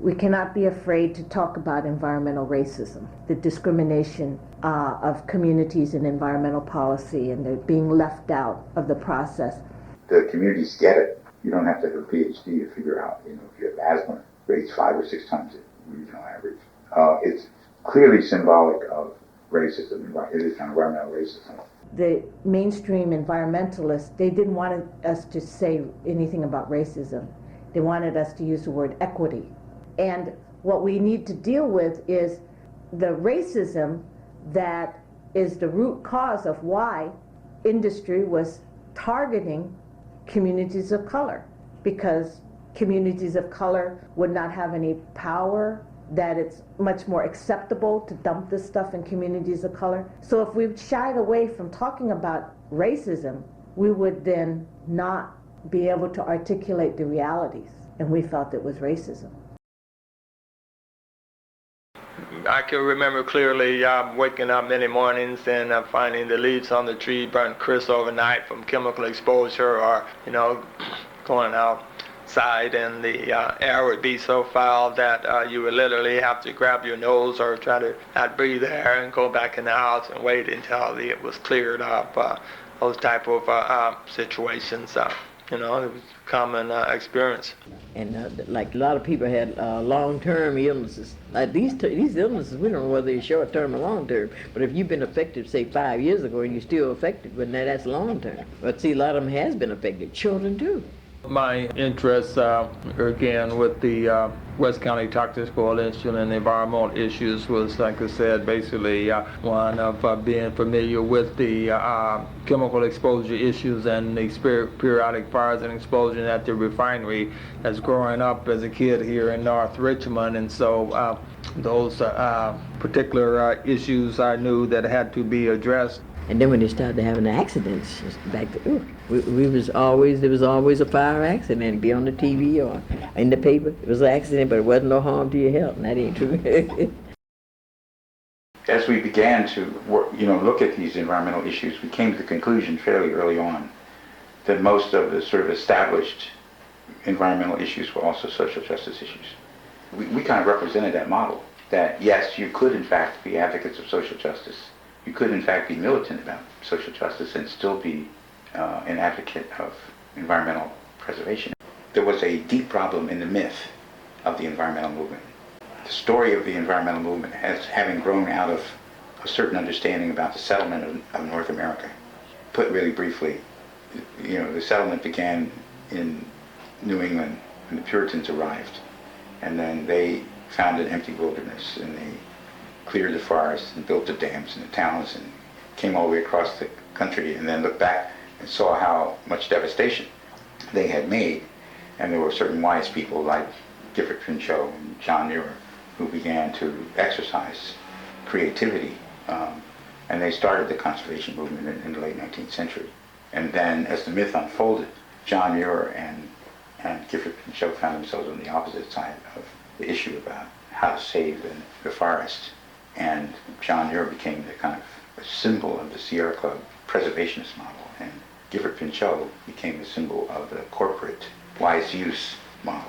We cannot be afraid to talk about environmental racism, the discrimination of communities in environmental policy, and they're being left out of the process. The communities get it. You don't have to have a PhD to figure out, if you have asthma, rates 5 or 6 times the regional average. It's clearly symbolic of racism. It is environmental racism. The mainstream environmentalists, they didn't want us to say anything about racism. They wanted us to use the word equity. And what we need to deal with is the racism that is the root cause of why industry was targeting communities of color, because communities of color would not have any power, that it's much more acceptable to dump this stuff in communities of color. So if we shied away from talking about racism, we would then not be able to articulate the realities, and we felt it was racism. I can remember clearly waking up many mornings and finding the leaves on the tree burnt crisp overnight from chemical exposure, or going outside and the air would be so foul that you would literally have to grab your nose or try to not breathe air and go back in the house and wait until it was cleared up. Those type of situations. It was a common experience. And like a lot of people had long-term illnesses. Like these illnesses, we don't know whether they're short-term or long-term. But if you've been affected, say 5 years ago, and you're still affected, but now that's long-term. But see, a lot of them has been affected. Children too. My interest, again, with the West County Toxics Coalition and environmental issues was, like I said, basically one of being familiar with the chemical exposure issues and the periodic fires and explosion at the refinery as growing up as a kid here in North Richmond. And so those particular issues I knew that had to be addressed. And then when they started having the accidents, back to there was always a fire accident. It'd be on the TV or in the paper. It was an accident, but it wasn't no harm to your health, and that ain't true. As we began to look at these environmental issues, we came to the conclusion fairly early on that most of the sort of established environmental issues were also social justice issues. We kind of represented that model, that yes, you could in fact be advocates of social justice. You could in fact be militant about social justice and still be an advocate of environmental preservation. There was a deep problem in the myth of the environmental movement. The story of the environmental movement has having grown out of a certain understanding about the settlement of North America. Put really briefly, the settlement began in New England when the Puritans arrived, and then they found an empty wilderness, and they cleared the forests and built the dams and the towns and came all the way across the country, and then looked back and saw how much devastation they had made. And there were certain wise people like Gifford Pinchot and John Muir who began to exercise creativity, and they started the conservation movement in the late 19th century. And then as the myth unfolded, John Muir and Gifford Pinchot found themselves on the opposite side of the issue about how to save the forest. And John Muir became the kind of a symbol of the Sierra Club preservationist model, and Gifford Pinchot became a symbol of the corporate wise use model.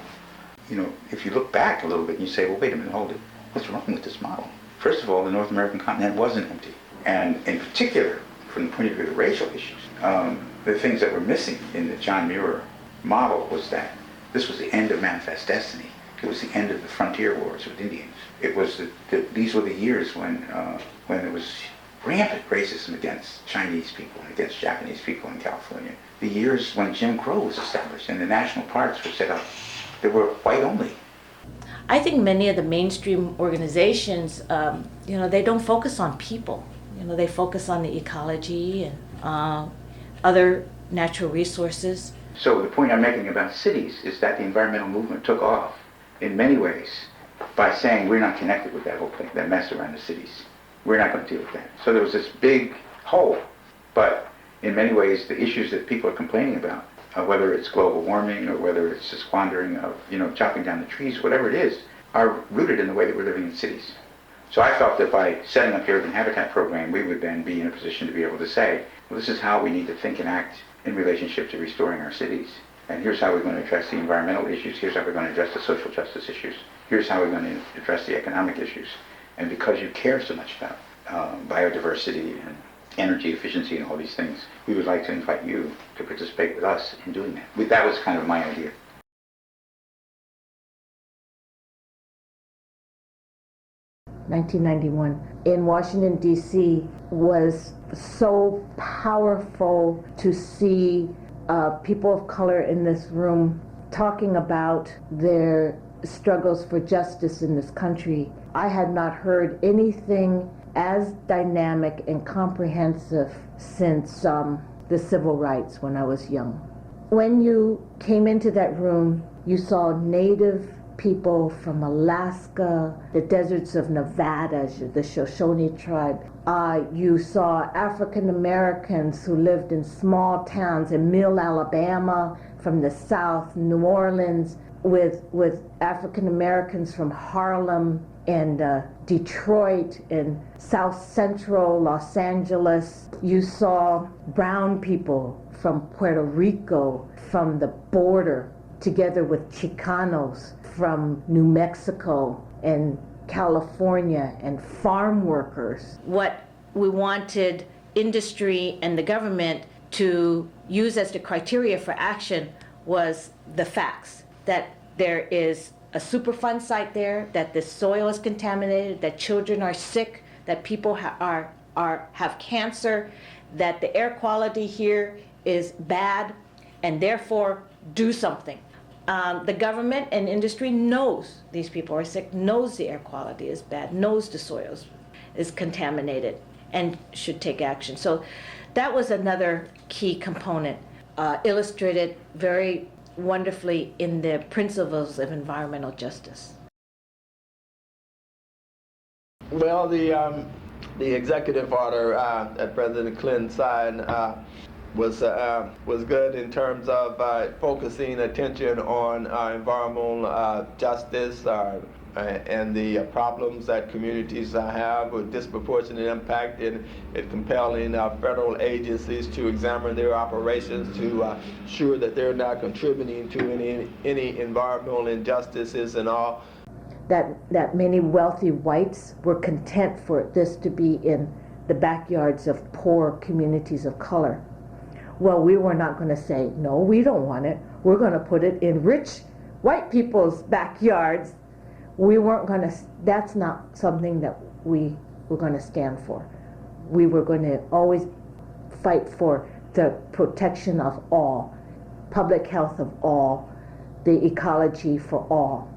If you look back a little bit and you say, well, wait a minute, hold it. What's wrong with this model? First of all, the North American continent wasn't empty. And in particular, from the point of view of racial issues, the things that were missing in the John Muir model was that this was the end of manifest destiny. It was the end of the frontier wars with Indians. It was these were the years when there was rampant racism against Chinese people and against Japanese people in California. The years when Jim Crow was established and the national parks were set up, they were white only. I think many of the mainstream organizations, they don't focus on people. They focus on the ecology and other natural resources. So the point I'm making about cities is that the environmental movement took off in many ways by saying we're not connected with that whole thing, that mess around the cities. We're not going to deal with that. So there was this big hole. But in many ways, the issues that people are complaining about, whether it's global warming or whether it's the squandering of, chopping down the trees, whatever it is, are rooted in the way that we're living in cities. So I felt that by setting up the Urban Habitat Program, we would then be in a position to be able to say, well, this is how we need to think and act in relationship to restoring our cities. And here's how we're going to address the environmental issues. Here's how we're going to address the social justice issues. here's how we're going to address the economic issues. And because you care so much about biodiversity and energy efficiency and all these things, we would like to invite you to participate with us in doing that. That was kind of my idea. (1991) in Washington, D.C. was so powerful to see people of color in this room talking about their struggles for justice in this country. I had not heard anything as dynamic and comprehensive since the civil rights when I was young. When you came into that room, you saw Native people from Alaska, the deserts of Nevada, the Shoshone tribe. You saw African Americans who lived in small towns in Mill, Alabama, from the South, New Orleans, with African Americans from Harlem and Detroit and South Central Los Angeles. You saw brown people from Puerto Rico, from the border, together with Chicanos from New Mexico and California, and farm workers. What we wanted industry and the government to use as the criteria for action was the facts, that there is a Superfund site there, that the soil is contaminated, that children are sick, that people have cancer, that the air quality here is bad, and therefore do something. The government and industry knows these people are sick, knows the air quality is bad, knows the soil is contaminated, and should take action. So that was another key component, illustrated very wonderfully in the principles of environmental justice. Well, the executive order that President Clinton signed was good in terms of focusing attention on environmental justice and the problems that communities have with disproportionate impact, and it compelling federal agencies to examine their operations to ensure that they're not contributing to any environmental injustices and all. That many wealthy whites were content for this to be in the backyards of poor communities of color. Well, we were not going to say, no, we don't want it. We're going to put it in rich white people's backyards. We weren't going to, that's not something that we were going to stand for. We were going to always fight for the protection of all, public health of all, the ecology for all.